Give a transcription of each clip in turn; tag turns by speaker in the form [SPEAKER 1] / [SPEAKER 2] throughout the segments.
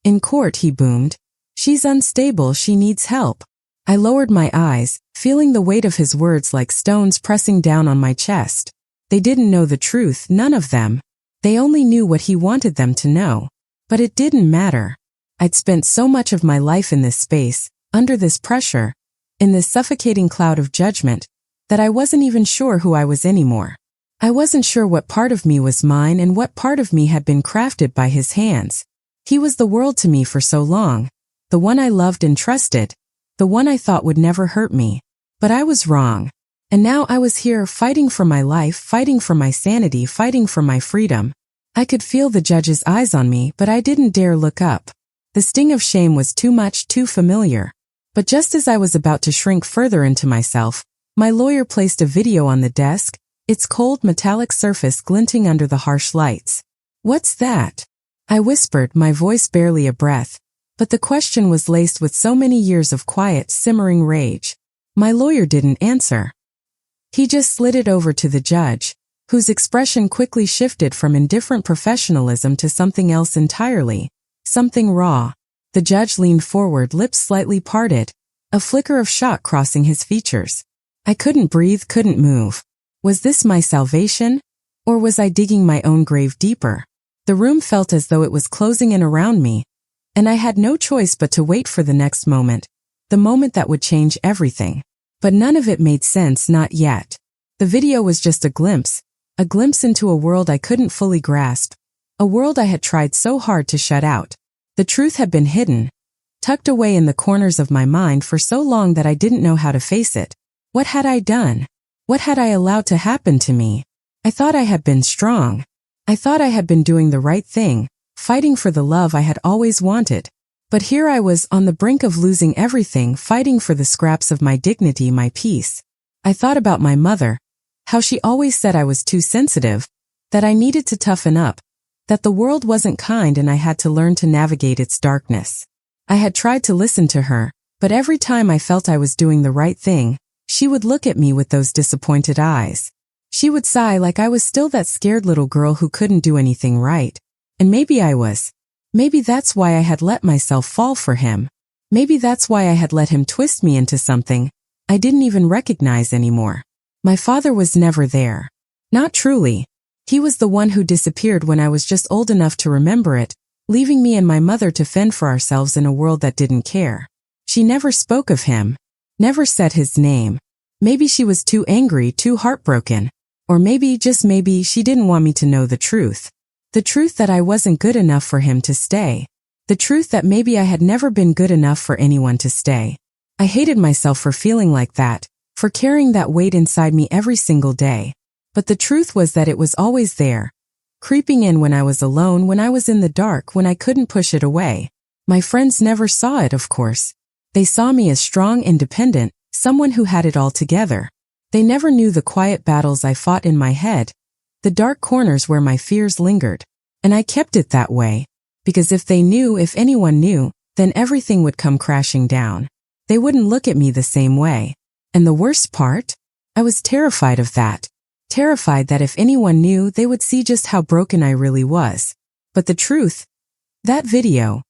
[SPEAKER 1] In court, he boomed. She's unstable, she needs help. I lowered my eyes, feeling the weight of his words like stones pressing down on my chest. They didn't know the truth, none of them. They only knew what he wanted them to know. But it didn't matter. I'd spent so much of my life in this space, under this pressure, in this suffocating cloud of judgment, that I wasn't even sure who I was anymore. I wasn't sure what part of me was mine and what part of me had been crafted by his hands. He was the world to me for so long, the one I loved and trusted, the one I thought would never hurt me. But I was wrong. And now I was here fighting for my life, fighting for my sanity, fighting for my freedom. I could feel the judge's eyes on me, but I didn't dare look up. The sting of shame was too much, too familiar. But just as I was about to shrink further into myself, my lawyer placed a video on the desk, its cold metallic surface glinting under the harsh lights. "What's that?" I whispered, my voice barely a breath. But the question was laced with so many years of quiet, simmering rage. My lawyer didn't answer. He just slid it over to the judge, whose expression quickly shifted from indifferent professionalism to something else entirely, something raw. The judge leaned forward, lips slightly parted, a flicker of shock crossing his features. I couldn't breathe, couldn't move. Was this my salvation? Or was I digging my own grave deeper? The room felt as though it was closing in around me, and I had no choice but to wait for the next moment, the moment that would change everything. But none of it made sense, not yet. The video was just a glimpse into a world I couldn't fully grasp, a world I had tried so hard to shut out. The truth had been hidden, tucked away in the corners of my mind for so long that I didn't know how to face it. What had I done? What had I allowed to happen to me? I thought I had been strong. I thought I had been doing the right thing, fighting for the love I had always wanted. But here I was on the brink of losing everything, fighting for the scraps of my dignity, my peace. I thought about my mother, how she always said I was too sensitive, that I needed to toughen up, that the world wasn't kind and I had to learn to navigate its darkness. I had tried to listen to her, but every time I felt I was doing the right thing, she would look at me with those disappointed eyes. She would sigh like I was still that scared little girl who couldn't do anything right. And maybe I was. Maybe that's why I had let myself fall for him. Maybe that's why I had let him twist me into something I didn't even recognize anymore. My father was never there. Not truly. He was the one who disappeared when I was just old enough to remember it, leaving me and my mother to fend for ourselves in a world that didn't care. She never spoke of him, never said his name. Maybe she was too angry, too heartbroken. Or maybe, just maybe, she didn't want me to know the truth. The truth that I wasn't good enough for him to stay. The truth that maybe I had never been good enough for anyone to stay. I hated myself for feeling like that, for carrying that weight inside me every single day. But the truth was that it was always there, creeping in when I was alone, when I was in the dark, when I couldn't push it away. My friends never saw it, of course. They saw me as strong, independent, someone who had it all together. They never knew the quiet battles I fought in my head, the dark corners where my fears lingered. And I kept it that way, because if they knew, if anyone knew, then everything would come crashing down. They wouldn't look at me the same way. And the worst part? I was terrified of that. Terrified that if anyone knew, they would see just how broken I really was. But the truth, that video,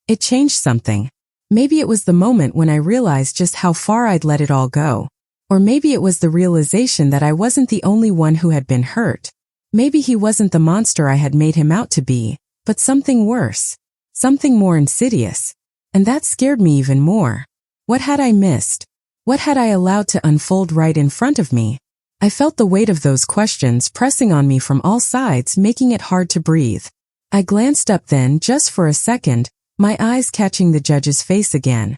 [SPEAKER 1] it changed something. Maybe it was the moment when I realized just how far I'd let it all go. Or maybe it was the realization that I wasn't the only one who had been hurt. Maybe he wasn't the monster I had made him out to be, but something worse, something more insidious. And that scared me even more. What had I missed? What had I allowed to unfold right in front of me? I felt the weight of those questions pressing on me from all sides, making it hard to breathe. I glanced up then, just for a second, my eyes catching the judge's face again.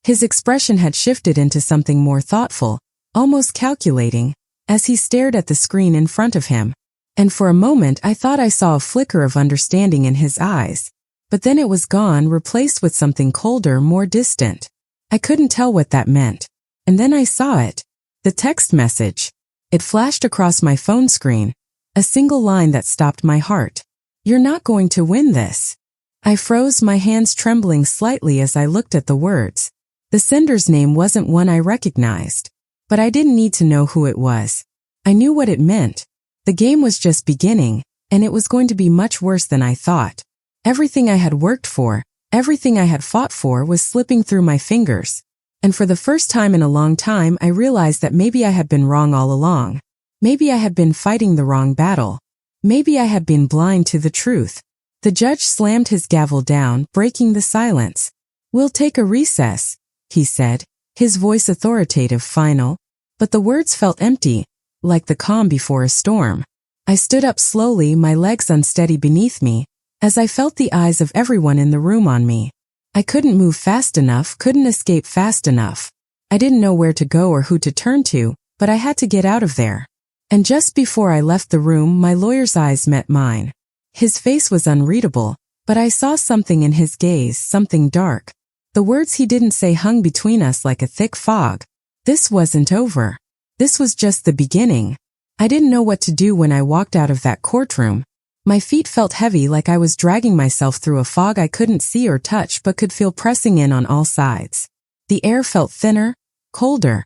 [SPEAKER 1] His expression had shifted into something more thoughtful, almost calculating, as he stared at the screen in front of him. And for a moment I thought I saw a flicker of understanding in his eyes. But then it was gone, replaced with something colder, more distant. I couldn't tell what that meant. And then I saw it. The text message. It flashed across my phone screen, a single line that stopped my heart. "You're not going to win this." I froze, my hands trembling slightly as I looked at the words. The sender's name wasn't one I recognized. But I didn't need to know who it was. I knew what it meant. The game was just beginning, and it was going to be much worse than I thought. Everything I had worked for, everything I had fought for was slipping through my fingers. And for the first time in a long time, I realized that maybe I had been wrong all along. Maybe I had been fighting the wrong battle. Maybe I had been blind to the truth. The judge slammed his gavel down, breaking the silence. "We'll take a recess," he said, his voice authoritative, final. But the words felt empty, like the calm before a storm. I stood up slowly, my legs unsteady beneath me, as I felt the eyes of everyone in the room on me. I couldn't move fast enough, couldn't escape fast enough. I didn't know where to go or who to turn to, but I had to get out of there. And just before I left the room, my lawyer's eyes met mine. His face was unreadable, but I saw something in his gaze, something dark. The words he didn't say hung between us like a thick fog. This wasn't over. This was just the beginning. I didn't know what to do when I walked out of that courtroom. My feet felt heavy, like I was dragging myself through a fog I couldn't see or touch but could feel pressing in on all sides. The air felt thinner, colder,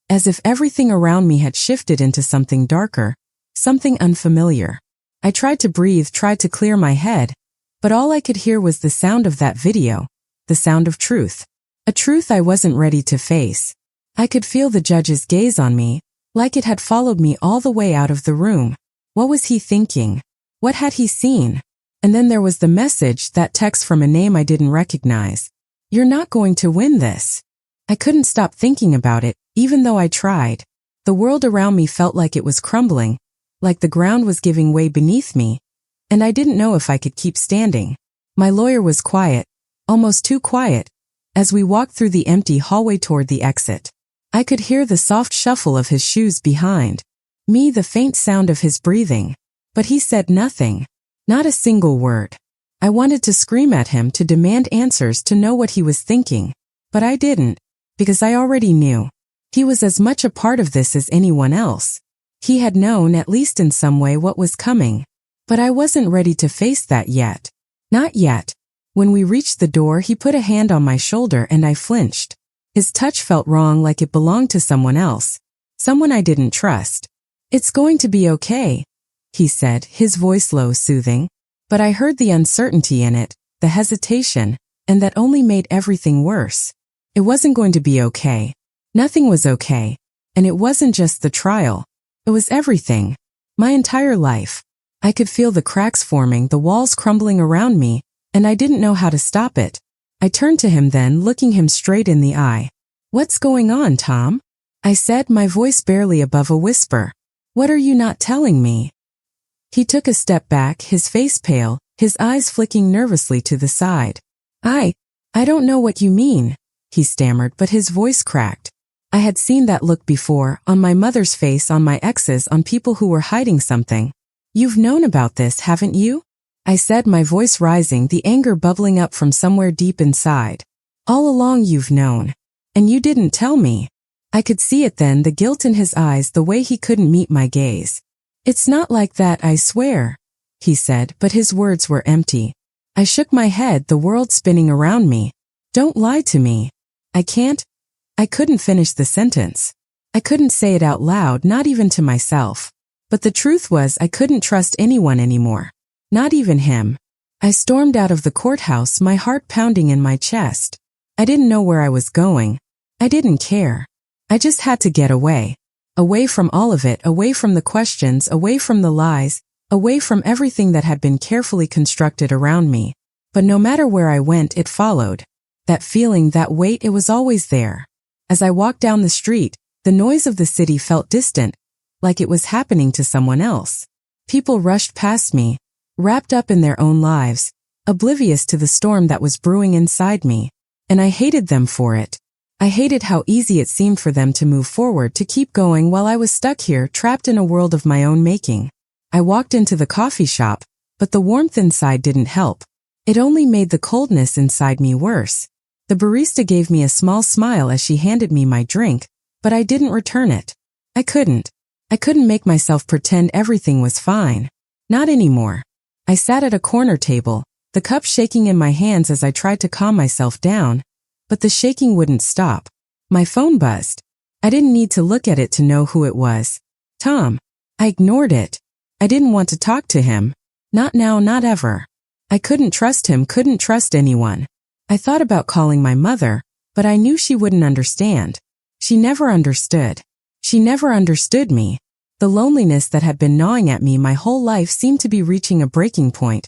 [SPEAKER 1] as if everything around me had shifted into something darker, something unfamiliar. I tried to breathe, tried to clear my head, but all I could hear was the sound of that video, the sound of truth. A truth I wasn't ready to face. I could feel the judge's gaze on me, like it had followed me all the way out of the room. What was he thinking? What had he seen? And then there was the message, that text from a name I didn't recognize. "You're not going to win this." I couldn't stop thinking about it, even though I tried. The world around me felt like it was crumbling, like the ground was giving way beneath me, and I didn't know if I could keep standing. My lawyer was quiet, almost too quiet, as we walked through the empty hallway toward the exit. I could hear the soft shuffle of his shoes behind me, the faint sound of his breathing. But he said nothing, not a single word. I wanted to scream at him, to demand answers, to know what he was thinking. But I didn't, because I already knew. He was as much a part of this as anyone else. He had known, at least in some way, what was coming. But I wasn't ready to face that yet. Not yet. When we reached the door, he put a hand on my shoulder and I flinched. His touch felt wrong, like it belonged to someone else. Someone I didn't trust. "It's going to be okay," he said, his voice low, soothing. But I heard the uncertainty in it, the hesitation, and that only made everything worse. It wasn't going to be okay. Nothing was okay. And it wasn't just the trial. It was everything. My entire life. I could feel the cracks forming, the walls crumbling around me, and I didn't know how to stop it. I turned to him then, looking him straight in the eye. "What's going on, Tom?" I said, my voice barely above a whisper. "What are you not telling me?" He took a step back, his face pale, his eyes flicking nervously to the side. I don't know what you mean," he stammered, but his voice cracked. I had seen that look before, on my mother's face, on my ex's, on people who were hiding something. "You've known about this, haven't you?" I said, my voice rising, the anger bubbling up from somewhere deep inside. "All along you've known. And you didn't tell me." I could see it then, the guilt in his eyes, the way he couldn't meet my gaze. "It's not like that, I swear," he said, but his words were empty. I shook my head, the world spinning around me. "Don't lie to me." I couldn't finish the sentence. I couldn't say it out loud, not even to myself. But the truth was, I couldn't trust anyone anymore. Not even him. I stormed out of the courthouse, my heart pounding in my chest. I didn't know where I was going. I didn't care. I just had to get away. Away from all of it, away from the questions, away from the lies, away from everything that had been carefully constructed around me. But no matter where I went, it followed. That feeling, that weight, it was always there. As I walked down the street, the noise of the city felt distant, like it was happening to someone else. People rushed past me, wrapped up in their own lives, oblivious to the storm that was brewing inside me. And I hated them for it. I hated how easy it seemed for them to move forward, to keep going, while I was stuck here, trapped in a world of my own making. I walked into the coffee shop, but the warmth inside didn't help. It only made the coldness inside me worse. The barista gave me a small smile as she handed me my drink, but I didn't return it. I couldn't make myself pretend everything was fine. Not anymore. I sat at a corner table, the cup shaking in my hands as I tried to calm myself down, but the shaking wouldn't stop. My phone buzzed. I didn't need to look at it to know who it was. Tom. I ignored it. I didn't want to talk to him. Not now, not ever. I couldn't trust him, couldn't trust anyone. I thought about calling my mother, but I knew she wouldn't understand. She never understood. She never understood me. The loneliness that had been gnawing at me my whole life seemed to be reaching a breaking point,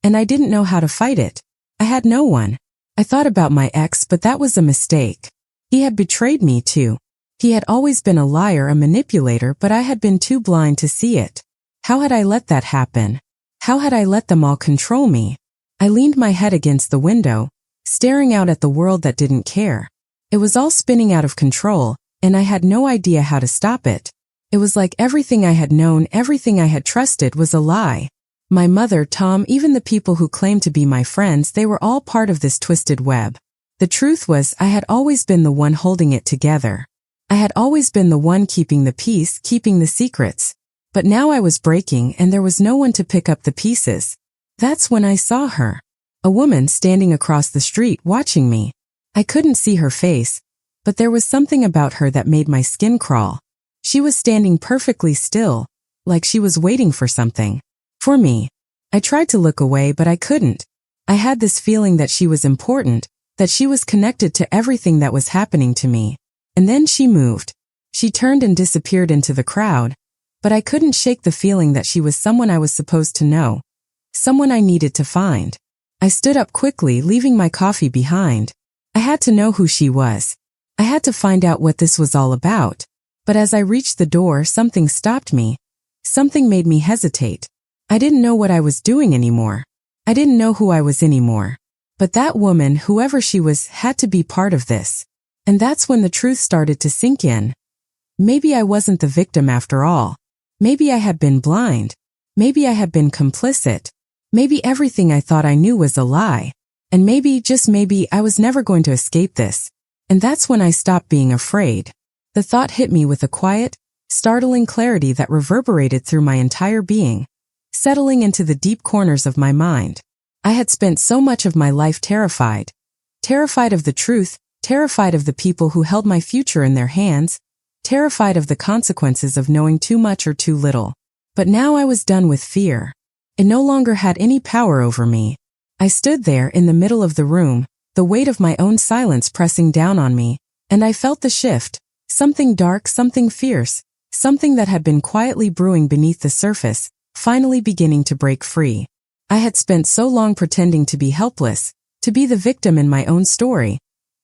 [SPEAKER 1] and I didn't know how to fight it. I had no one. I thought about my ex, but that was a mistake. He had betrayed me too. He had always been a liar, a manipulator, but I had been too blind to see it. How had I let that happen? How had I let them all control me? I leaned my head against the window, staring out at the world that didn't care. It was all spinning out of control, and I had no idea how to stop it. It was like everything I had known, everything I had trusted was a lie. My mother, Tom, even the people who claimed to be my friends, they were all part of this twisted web. The truth was, I had always been the one holding it together. I had always been the one keeping the peace, keeping the secrets. But now I was breaking, and there was no one to pick up the pieces. That's when I saw her. A woman standing across the street watching me. I couldn't see her face, but there was something about her that made my skin crawl. She was standing perfectly still, like she was waiting for something. For me. I tried to look away, but I couldn't. I had this feeling that she was important, that she was connected to everything that was happening to me. And then she moved. She turned and disappeared into the crowd, but I couldn't shake the feeling that she was someone I was supposed to know, someone I needed to find. I stood up quickly, leaving my coffee behind. I had to know who she was. I had to find out what this was all about. But as I reached the door, something stopped me. Something made me hesitate. I didn't know what I was doing anymore. I didn't know who I was anymore. But that woman, whoever she was, had to be part of this. And that's when the truth started to sink in. Maybe I wasn't the victim after all. Maybe I had been blind. Maybe I had been complicit. Maybe everything I thought I knew was a lie. And maybe, just maybe, I was never going to escape this. And that's when I stopped being afraid. The thought hit me with a quiet, startling clarity that reverberated through my entire being, settling into the deep corners of my mind. I had spent so much of my life terrified. Terrified of the truth, terrified of the people who held my future in their hands, terrified of the consequences of knowing too much or too little. But now I was done with fear. It no longer had any power over me. I stood there in the middle of the room, the weight of my own silence pressing down on me, and I felt the shift, something dark, something fierce, something that had been quietly brewing beneath the surface, finally beginning to break free. I had spent so long pretending to be helpless, to be the victim in my own story.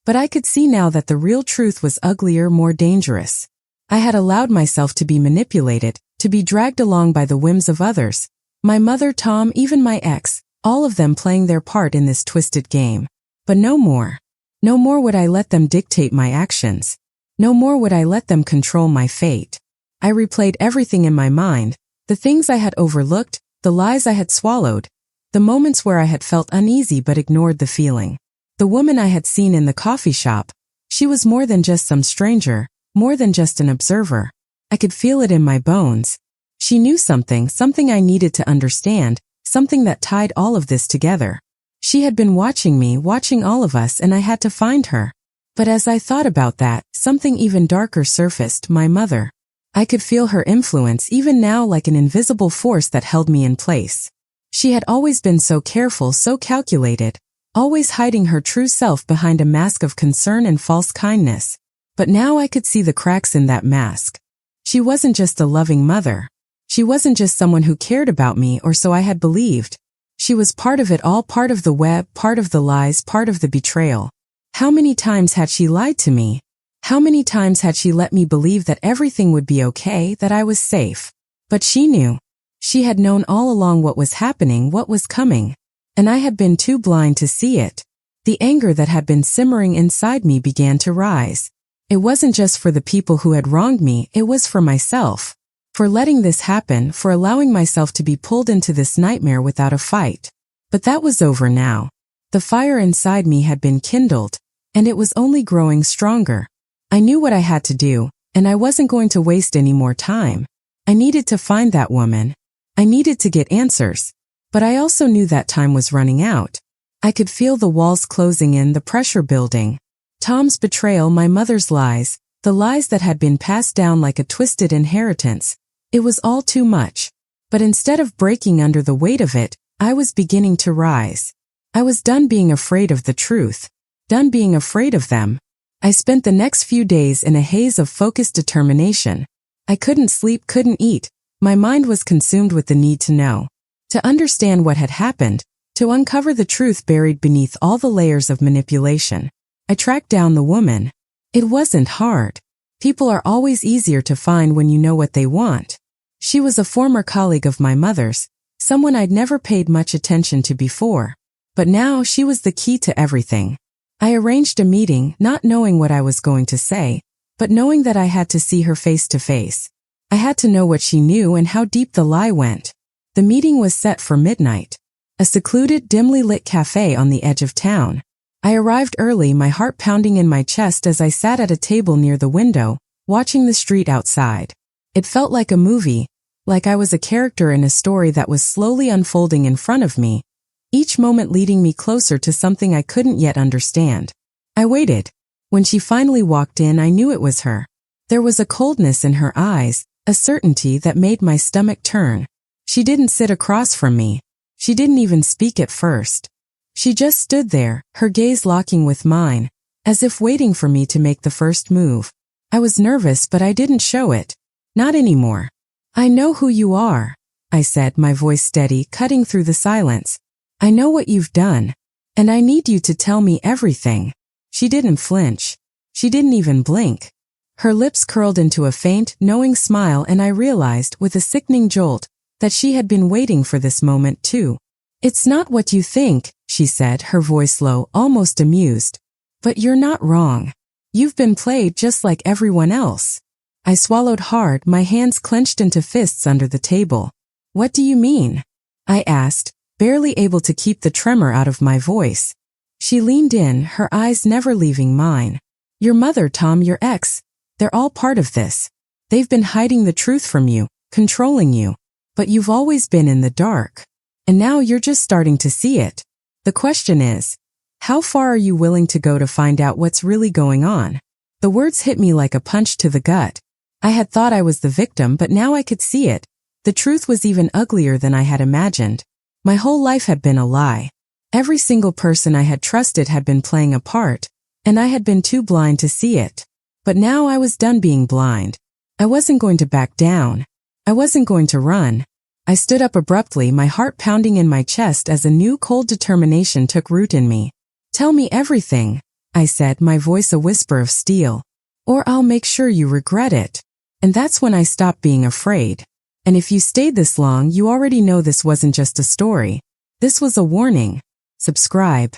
[SPEAKER 1] But I could see now that the real truth was uglier, more dangerous. I had allowed myself to be manipulated, to be dragged along by the whims of others. My mother, Tom, even my ex, all of them playing their part in this twisted game. But no more. No more would I let them dictate my actions. No more would I let them control my fate. I replayed everything in my mind, the things I had overlooked, the lies I had swallowed, the moments where I had felt uneasy but ignored the feeling. The woman I had seen in the coffee shop, she was more than just some stranger, more than just an observer. I could feel it in my bones. She knew something, something I needed to understand, something that tied all of this together. She had been watching me, watching all of us, and I had to find her. But as I thought about that, something even darker surfaced, my mother. I could feel her influence even now, like an invisible force that held me in place. She had always been so careful, so calculated, always hiding her true self behind a mask of concern and false kindness. But now I could see the cracks in that mask. She wasn't just a loving mother. She wasn't just someone who cared about me, or so I had believed. She was part of it all, part of the web, part of the lies, part of the betrayal. How many times had she lied to me? How many times had she let me believe that everything would be okay, that I was safe? But she knew. She had known all along what was happening, what was coming. And I had been too blind to see it. The anger that had been simmering inside me began to rise. It wasn't just for the people who had wronged me, it was for myself. For letting this happen, for allowing myself to be pulled into this nightmare without a fight. But that was over now. The fire inside me had been kindled, and it was only growing stronger. I knew what I had to do, and I wasn't going to waste any more time. I needed to find that woman. I needed to get answers. But I also knew that time was running out. I could feel the walls closing in, the pressure building. Tom's betrayal, my mother's lies, the lies that had been passed down like a twisted inheritance. It was all too much. But instead of breaking under the weight of it, I was beginning to rise. I was done being afraid of the truth. Done being afraid of them. I spent the next few days in a haze of focused determination. I couldn't sleep, couldn't eat. My mind was consumed with the need to know. To understand what had happened. To uncover the truth buried beneath all the layers of manipulation. I tracked down the woman. It wasn't hard. People are always easier to find when you know what they want. She was a former colleague of my mother's, someone I'd never paid much attention to before. But now she was the key to everything. I arranged a meeting, not knowing what I was going to say, but knowing that I had to see her face to face. I had to know what she knew and how deep the lie went. The meeting was set for midnight. A secluded, dimly lit cafe on the edge of town. I arrived early, my heart pounding in my chest as I sat at a table near the window, watching the street outside. It felt like a movie, like I was a character in a story that was slowly unfolding in front of me, each moment leading me closer to something I couldn't yet understand. I waited. When she finally walked in, I knew it was her. There was a coldness in her eyes, a certainty that made my stomach turn. She didn't sit across from me. She didn't even speak at first. She just stood there, her gaze locking with mine, as if waiting for me to make the first move. I was nervous, but I didn't show it. Not anymore. I know who you are, I said, my voice steady, cutting through the silence. I know what you've done, and I need you to tell me everything. She didn't flinch. She didn't even blink. Her lips curled into a faint, knowing smile, and I realized, with a sickening jolt, that she had been waiting for this moment too. It's not what you think, she said, her voice low, almost amused. But you're not wrong. You've been played just like everyone else. I swallowed hard, my hands clenched into fists under the table. What do you mean? I asked, barely able to keep the tremor out of my voice. She leaned in, her eyes never leaving mine. Your mother, Tom, your ex, they're all part of this. They've been hiding the truth from you, controlling you. But you've always been in the dark. And now you're just starting to see it. The question is, how far are you willing to go to find out what's really going on? The words hit me like a punch to the gut. I had thought I was the victim, but now I could see it. The truth was even uglier than I had imagined. My whole life had been a lie. Every single person I had trusted had been playing a part, and I had been too blind to see it. But now I was done being blind. I wasn't going to back down. I wasn't going to run. I stood up abruptly, my heart pounding in my chest as a new cold determination took root in me. Tell me everything, I said, my voice a whisper of steel. Or I'll make sure you regret it. And that's when I stopped being afraid. And if you stayed this long, you already know this wasn't just a story. This was a warning. Subscribe.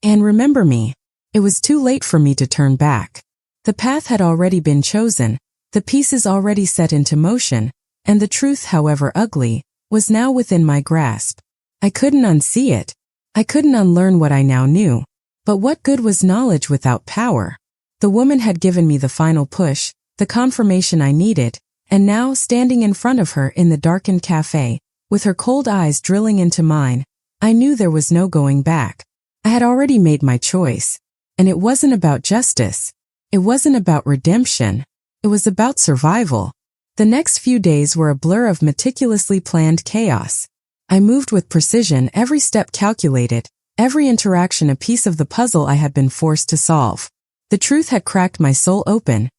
[SPEAKER 1] And remember me. It was too late for me to turn back. The path had already been chosen, the pieces already set into motion, and the truth, however ugly, was now within my grasp. I couldn't unsee it. I couldn't unlearn what I now knew. But what good was knowledge without power? The woman had given me the final push, the confirmation I needed, and now, standing in front of her in the darkened cafe, with her cold eyes drilling into mine, I knew there was no going back. I had already made my choice. And it wasn't about justice. It wasn't about redemption. It was about survival. The next few days were a blur of meticulously planned chaos. I moved with precision, every step calculated, every interaction a piece of the puzzle I had been forced to solve. The truth had cracked my soul open,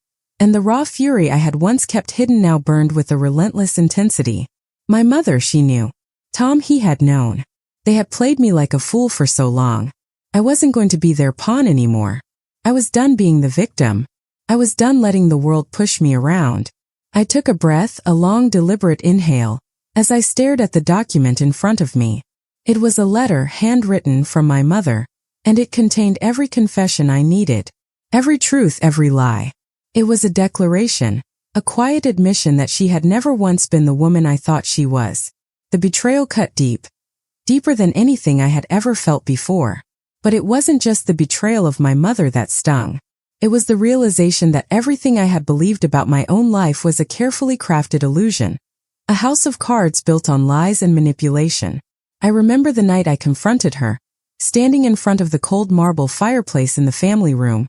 [SPEAKER 1] and the raw fury I had once kept hidden now burned with a relentless intensity. My mother, she knew. Tom, he had known. They had played me like a fool for so long. I wasn't going to be their pawn anymore. I was done being the victim. I was done letting the world push me around. I took a breath, a long, deliberate inhale, as I stared at the document in front of me. It was a letter handwritten from my mother, and it contained every confession I needed, every truth, every lie. It was a declaration, a quiet admission that she had never once been the woman I thought she was. The betrayal cut deep, deeper than anything I had ever felt before. But it wasn't just the betrayal of my mother that stung. It was the realization that everything I had believed about my own life was a carefully crafted illusion, a house of cards built on lies and manipulation. I remember the night I confronted her, standing in front of the cold marble fireplace in the family room,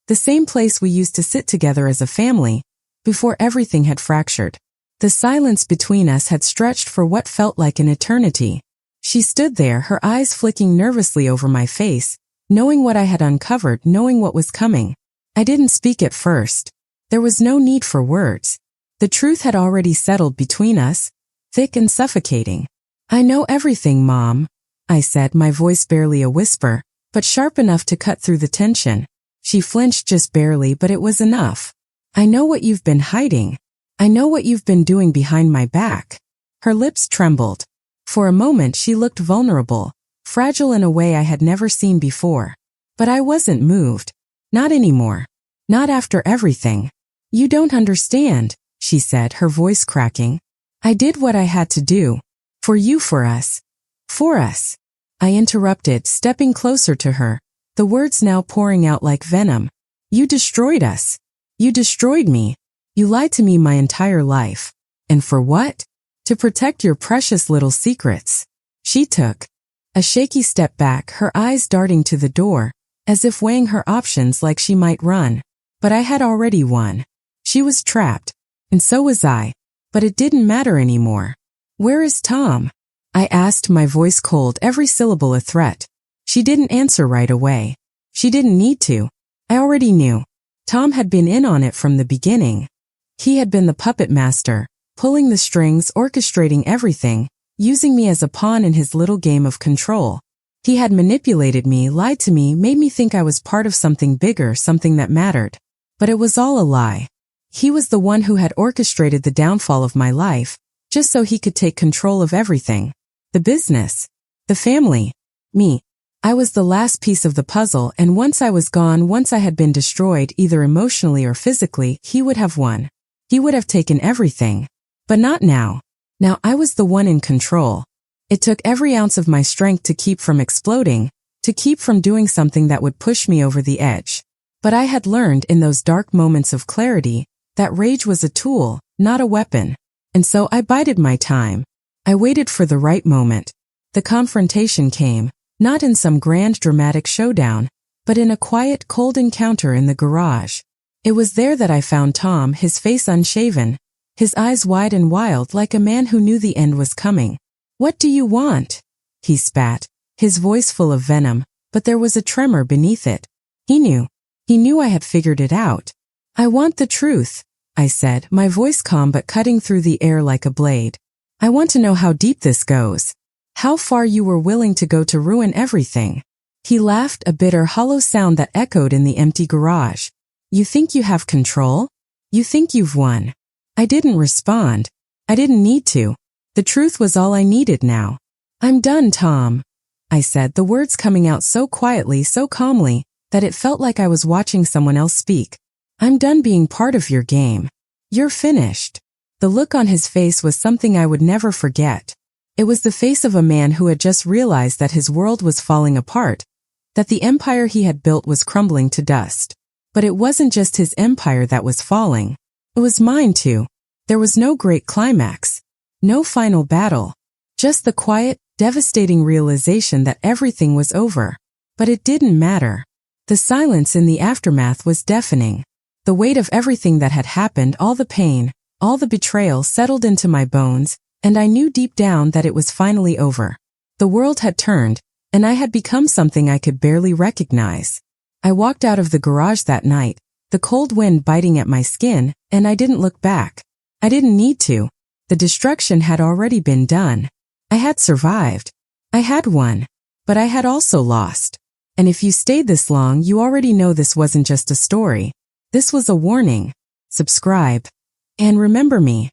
[SPEAKER 1] the same place we used to sit together as a family, before everything had fractured. The silence between us had stretched for what felt like an eternity. She stood there, her eyes flicking nervously over my face, knowing what I had uncovered, knowing what was coming. I didn't speak at first. There was no need for words. The truth had already settled between us, thick and suffocating. "I know everything, Mom," I said, my voice barely a whisper, but sharp enough to cut through the tension. She flinched just barely, but it was enough. "I know what you've been hiding. I know what you've been doing behind my back." Her lips trembled. For a moment she looked vulnerable, fragile in a way I had never seen before. But I wasn't moved. Not anymore. Not after everything. "You don't understand," she said, her voice cracking. "I did what I had to do. For you, for us. For us." I interrupted, stepping closer to her, the words now pouring out like venom. "You destroyed us. You destroyed me. You lied to me my entire life. And for what? To protect your precious little secrets." She took a shaky step back, her eyes darting to the door, as if weighing her options like she might run. But I had already won. She was trapped, and so was I. But it didn't matter anymore. "Where is Tom?" I asked, my voice cold, every syllable a threat. She didn't answer right away. She didn't need to. I already knew. Tom had been in on it from the beginning. He had been the puppet master, pulling the strings, orchestrating everything, using me as a pawn in his little game of control. He had manipulated me, lied to me, made me think I was part of something bigger, something that mattered. But it was all a lie. He was the one who had orchestrated the downfall of my life, just so he could take control of everything. The business. The family. Me. I was the last piece of the puzzle, and once I was gone, once I had been destroyed, either emotionally or physically, he would have won. He would have taken everything. But not now. Now I was the one in control. It took every ounce of my strength to keep from exploding, to keep from doing something that would push me over the edge. But I had learned in those dark moments of clarity that rage was a tool, not a weapon. And so I bided my time. I waited for the right moment. The confrontation came, not in some grand dramatic showdown, but in a quiet, cold encounter in the garage. It was there that I found Tom, his face unshaven, his eyes wide and wild like a man who knew the end was coming. "What do you want?" he spat, his voice full of venom, but there was a tremor beneath it. He knew. He knew I had figured it out. "I want the truth," I said, my voice calm but cutting through the air like a blade. "I want to know how deep this goes. How far you were willing to go to ruin everything." He laughed, a bitter, hollow sound that echoed in the empty garage. "You think you have control? You think you've won?" I didn't respond. I didn't need to. The truth was all I needed now. "I'm done, Tom," I said, the words coming out so quietly, so calmly, that it felt like I was watching someone else speak. "I'm done being part of your game. You're finished." The look on his face was something I would never forget. It was the face of a man who had just realized that his world was falling apart, that the empire he had built was crumbling to dust. But it wasn't just his empire that was falling. It was mine too. There was no great climax, no final battle, just the quiet, devastating realization that everything was over. But it didn't matter. The silence in the aftermath was deafening. The weight of everything that had happened, all the pain, all the betrayal settled into my bones, and I knew deep down that it was finally over. The world had turned, and I had become something I could barely recognize. I walked out of the garage that night, the cold wind biting at my skin, and I didn't look back. I didn't need to. The destruction had already been done. I had survived. I had won. But I had also lost. And if you stayed this long, you already know this wasn't just a story. This was a warning. Subscribe. And remember me.